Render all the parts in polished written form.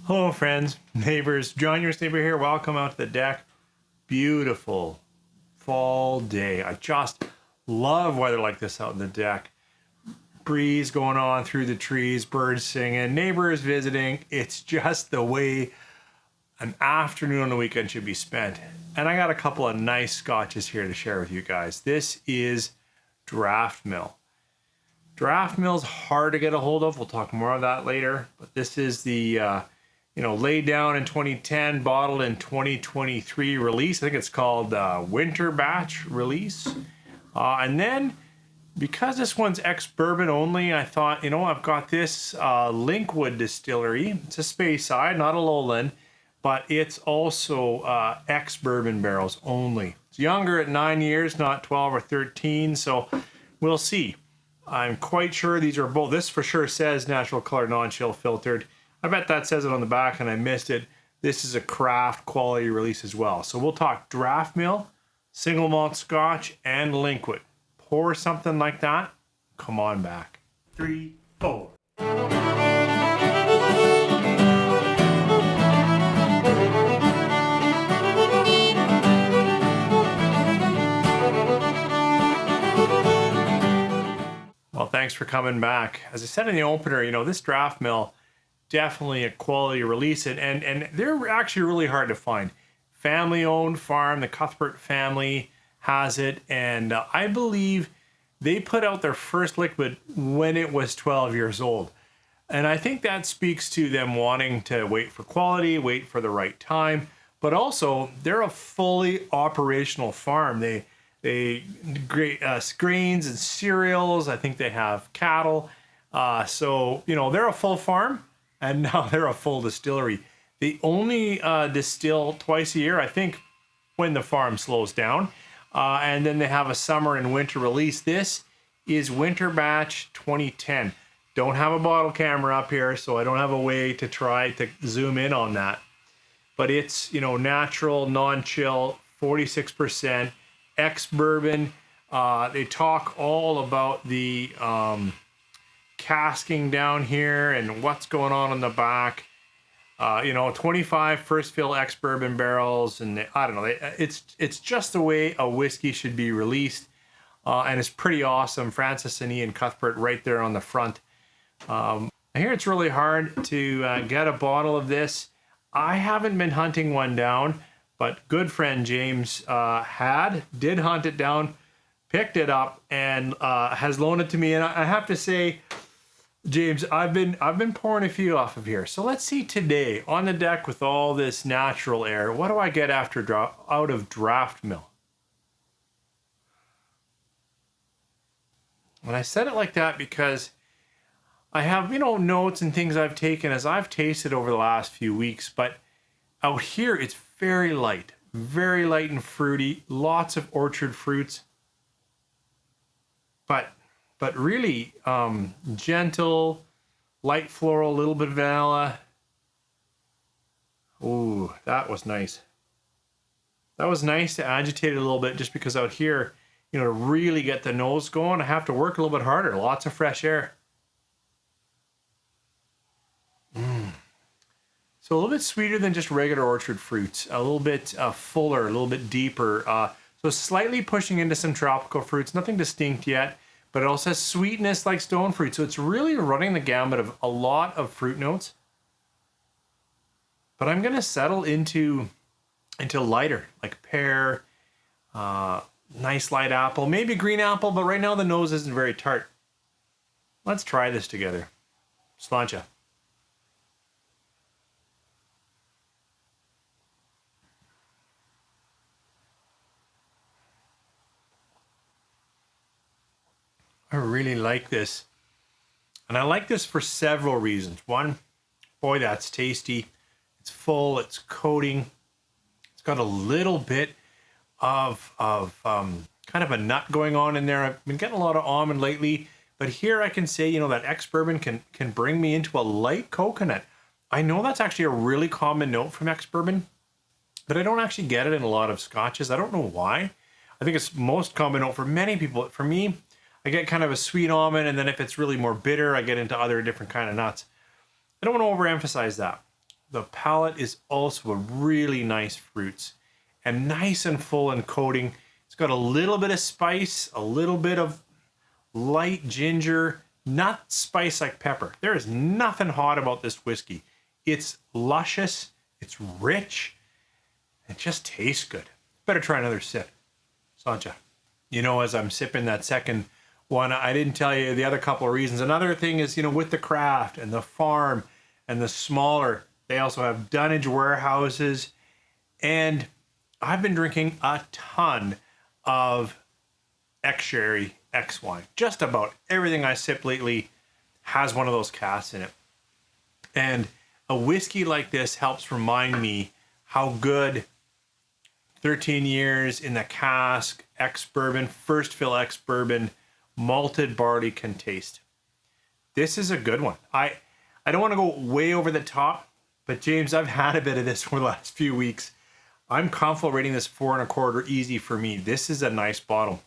Hello friends, neighbors, John, your neighbor here. Welcome out to the deck. Beautiful fall day. I just love weather like this out on the deck. Breeze going on through the trees, birds singing, neighbors visiting. It's just the way an afternoon on the weekend should be spent. And I got a couple of nice scotches here to share with you guys. This is Daftmill. Daftmill's hard to get a hold of. We'll talk more of that later. But this is the laid down in 2010, bottled in 2023 release. I think it's called Winter Batch release. And then, because this one's ex-Bourbon only, I thought, I've got this Linkwood distillery. It's a Speyside, not a lowland, but it's also ex-Bourbon barrels only. It's younger at 9 years, not 12 or 13, so we'll see. I'm quite sure these are both. This for sure says natural color, non-chill filtered. I bet that says it on the back and I missed it. This is a craft quality release as well. So we'll talk Daftmill, single malt Scotch, and Linkwood. Pour something like that. Come on back. 3, 4. Well, thanks for coming back. As I said in the opener, this Daftmill, definitely a quality release, and they're actually really hard to find. Family-owned farm, the Cuthbert family has it, and I believe they put out their first liquid when it was 12 years old. And I think that speaks to them wanting to wait for quality, wait for the right time, but also they're a fully operational farm. They grains and cereals. I think they have cattle. So they're a full farm. And now they're a full distillery. They only distill twice a year, I think, when the farm slows down. And then they have a summer and winter release. This is Winter Batch 2010. Don't have a bottle camera up here, so I don't have a way to try to zoom in on that. But it's, natural, non-chill, 46%, ex-Bourbon. They talk all about the casking down here and what's going on in the back. 25 first fill ex-Bourbon barrels, and I don't know. It's just the way a whiskey should be released, and it's pretty awesome. Francis and Ian Cuthbert right there on the front. I hear it's really hard to get a bottle of this. I haven't been hunting one down, but good friend James did hunt it down, picked it up, and has loaned it to me. And I have to say, James, I've been pouring a few off of here. So let's see today on the deck with all this natural air. What do I get out of Daftmill? And I said it like that because I have, notes and things I've taken as I've tasted over the last few weeks. But out here, it's very light and fruity. Lots of orchard fruits. But really gentle, light floral, a little bit of vanilla. Ooh, that was nice. That was nice to agitate it a little bit, just because out here, to really get the nose going, I have to work a little bit harder. Lots of fresh air. So a little bit sweeter than just regular orchard fruits. A little bit fuller, a little bit deeper. So slightly pushing into some tropical fruits. Nothing distinct yet. But it also has sweetness like stone fruit. So it's really running the gamut of a lot of fruit notes. But I'm going to settle into lighter, like pear, nice light apple, maybe green apple, but right now the nose isn't very tart. Let's try this together. Sláinte. I really like this. And I like this for several reasons. One, boy, that's tasty. It's full, it's coating. It's got a little bit of kind of a nut going on in there. I've been getting a lot of almond lately, but here I can say, that ex-Bourbon can bring me into a light coconut. I know that's actually a really common note from ex-Bourbon, but I don't actually get it in a lot of scotches. I don't know why. I think it's most common note for many people. For me, I get kind of a sweet almond, and then if it's really more bitter, I get into other different kind of nuts. I don't want to overemphasize that. the palate is also a really nice fruits and nice and full and coating. It's got a little bit of spice, a little bit of light ginger, not spice like pepper. There is nothing hot about this whiskey. It's luscious, it's rich, it just tastes good. Better try another sip. Sancha. You know, as I'm sipping that second one, I didn't tell you the other couple of reasons. Another thing is, you know, with the craft and the farm and the smaller, they also have dunnage warehouses. And I've been drinking a ton of ex-sherry, ex-wine. Just about everything I sip lately has one of those casks in it. And a whiskey like this helps remind me how good 13 years in the cask, ex-bourbon, first fill ex-bourbon, malted barley can taste. This is a good one. I don't want to go way over the top, but James, I've had a bit of this for the last few weeks. I'm comfortable rating this 4.25 easy for me. This is a nice bottle.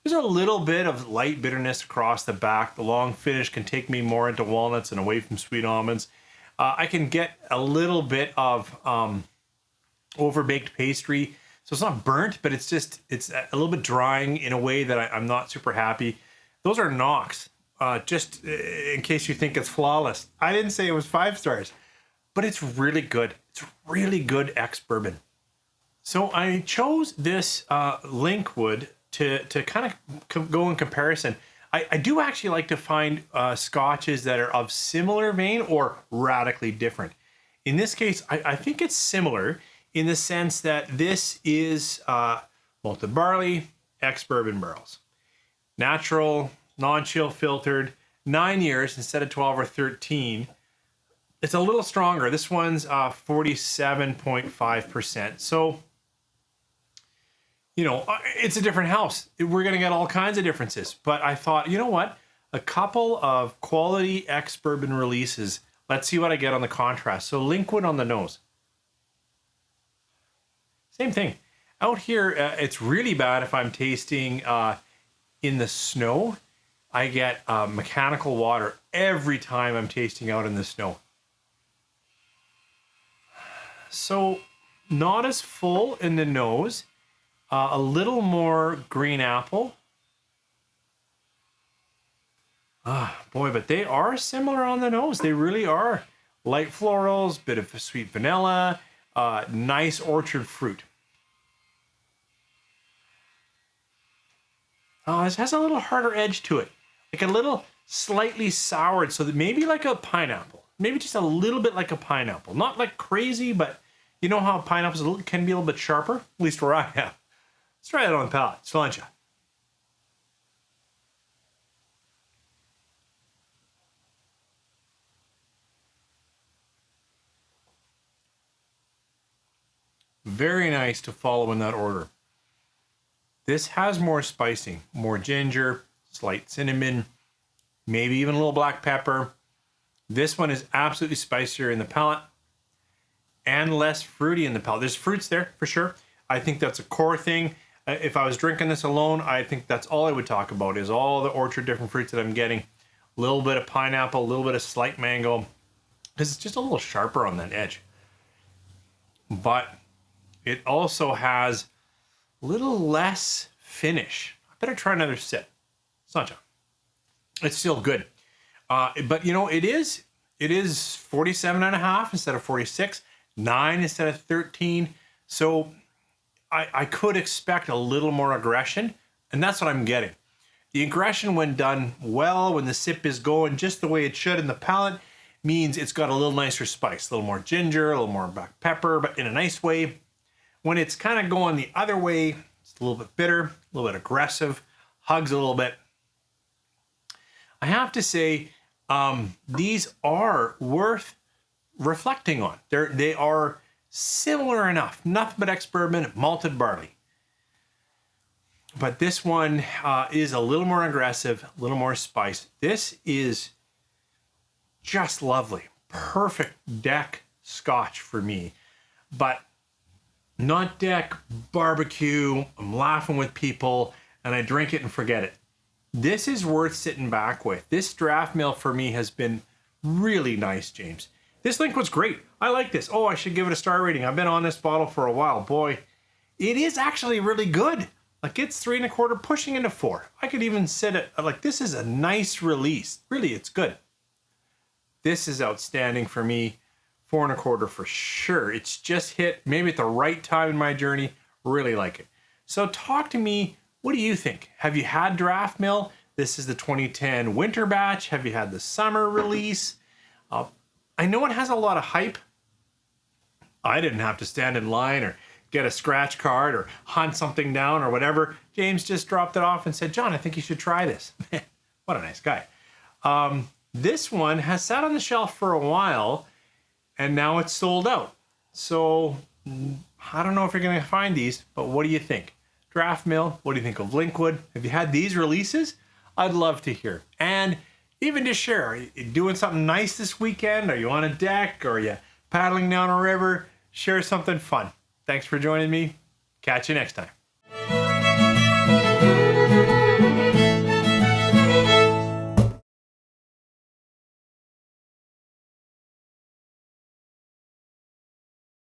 There's a little bit of light bitterness across the back. The long finish can take me more into walnuts and away from sweet almonds. I can get a little bit of overbaked pastry. So it's not burnt, but it's a little bit drying in a way that I'm not super happy. Those are knocks, just in case you think it's flawless. I didn't say it was 5 stars, but it's really good. It's really good ex-bourbon. So I chose this Linkwood to kind of go in comparison. I do actually like to find scotches that are of similar vein or radically different. In this case, I think it's similar in the sense that this is malted barley, ex-bourbon barrels. Natural, non-chill filtered, 9 years instead of 12 or 13. It's a little stronger. This one's 47.5%. So, you know, it's a different house. We're going to get all kinds of differences. But I thought, you know what? A couple of quality ex-bourbon releases. Let's see what I get on the contrast. So Linkwood on the nose. Same thing. Out here, it's really bad if I'm tasting in the snow. I get mechanical water every time I'm tasting out in the snow. So not as full in the nose. A little more green apple. Boy, but they are similar on the nose. They really are. Light florals, bit of sweet vanilla, nice orchard fruit. This has a little harder edge to it. Like a little slightly soured, so that maybe like a pineapple. Maybe just a little bit like a pineapple. Not like crazy, but you know how pineapples can be a little bit sharper? At least where I am. Let's try that on the palate. Cilantro. Very nice to follow in that order. This has more spicing, more ginger, slight cinnamon, maybe even a little black pepper. This one is absolutely spicier in the palate and less fruity in the palate. There's fruits there for sure. I think that's a core thing. If I was drinking this alone, I think that's all I would talk about is all the orchard different fruits that I'm getting. A little bit of pineapple, a little bit of slight mango, because it's just a little sharper on that edge. But it also has a little less finish. I better try another sip. Sancha. It's still good. But you know, it is 47.5 instead of 46, 9 instead of 13. So I could expect a little more aggression, and that's what I'm getting. The aggression, when done well, when the sip is going just the way it should in the palate, means it's got a little nicer spice, a little more ginger, a little more black pepper, but in a nice way. When it's kind of going the other way, it's a little bit bitter, a little bit aggressive, hugs a little bit. I have to say, these are worth reflecting on. They are similar enough, nothing but ex-bourbon, malted barley. But this one is a little more aggressive, a little more spice. This is just lovely. Perfect deck scotch for me. But not deck, barbecue, I'm laughing with people, and I drink it and forget it. This is worth sitting back with. This Daftmill for me has been really nice, James. This Linkwood's great. I like this. Oh, I should give it a star rating. I've been on this bottle for a while. Boy, it is actually really good. Like it's 3.25 pushing into 4. I could even sit it like this is a nice release. Really, it's good. This is outstanding for me. 4.25 for sure. It's just hit maybe at the right time in my journey. Really like it. So talk to me. What do you think? Have you had Daftmill? This is the 2010 winter batch. Have you had the summer release? I know it has a lot of hype. I didn't have to stand in line or get a scratch card or hunt something down or whatever. James just dropped it off and said, John, I think you should try this. What a nice guy. This one has sat on the shelf for a while and now it's sold out. So I don't know if you're going to find these, but what do you think? Daftmill, what do you think of Linkwood? Have you had these releases? I'd love to hear. And even just share, are you doing something nice this weekend? Are you on a deck? Or are you paddling down a river? Share something fun. Thanks for joining me. Catch you next time.